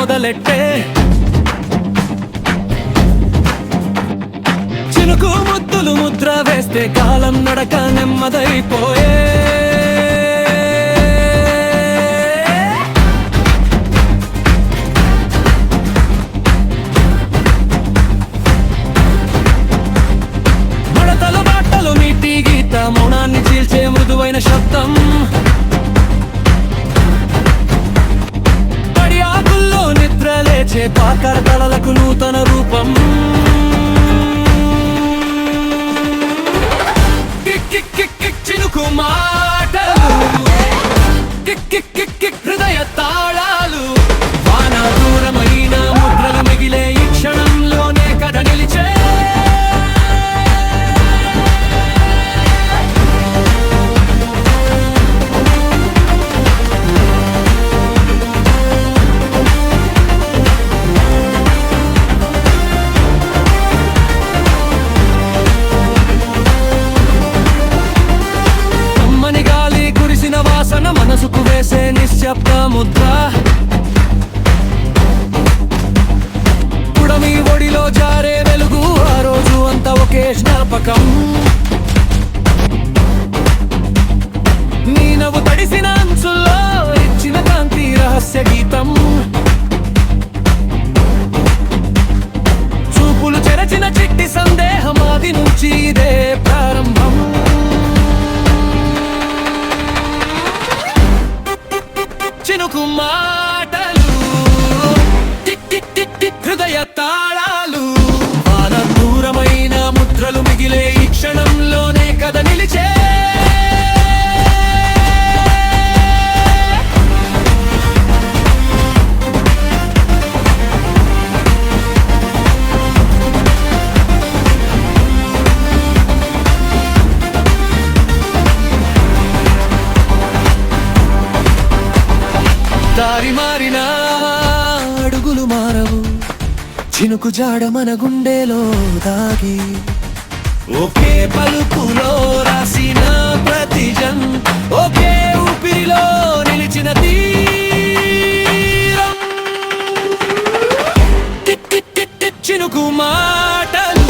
మొదలెట్టే చినుకు ముద్దులు ముద్ర వేస్తే కాలం నడక నెమ్మదైపోయే మౌనాన్ని చీల్చే మృదువైన శబ్దం పడి ఆకుల్లో నిద్ర లేచే పాకర కళలకు నూతన రూపం చినుకు మాటలు హృదయ తాళాలు వాన దూరమైన ముద్రలు మిగిలే ఈ క్షణంలోనే కథ నిలిచే మనసుకు వేసే నిశ్శబ్ద ముద్ర పుడమి ఒడిలో జారే వెలుగు ఆ రోజు అంతా ఒకే జ్ఞాపకం నీ నవ్వు తడిసిన అంచుల్లో ఇచ్చిన కాంతి రహస్య గీతం చూపులు చెరచిన చిట్టి సందేహం ఆది నుంచి ఇదే ప్రారంభం చినుకు మాటలు హృదయ తాళాలు వాన దూరమైన ముద్రలు మిగిలే ఈ క్షణంలోనే కథ నిలిచే దారి మారిన అడుగులు మారవు చినుకు జాడ మన గుండెలో దాగి ఒకే పలుకులో రాసిన ప్రతి జన్ ఒకే ఊపిరిలో నిలిచిన తీరం చినుకు మాటలు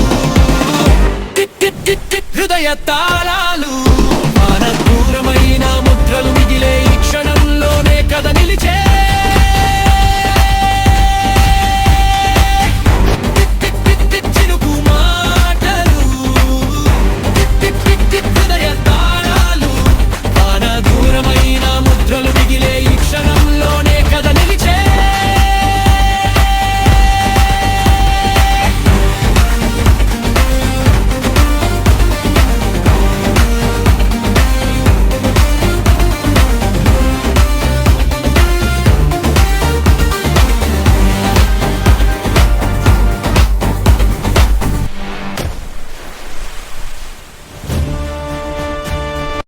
హృదయ తాళాలు మన దూరమైన ముద్రలు మిగిలే ఈ క్షణంలోనే కథ నిలిచే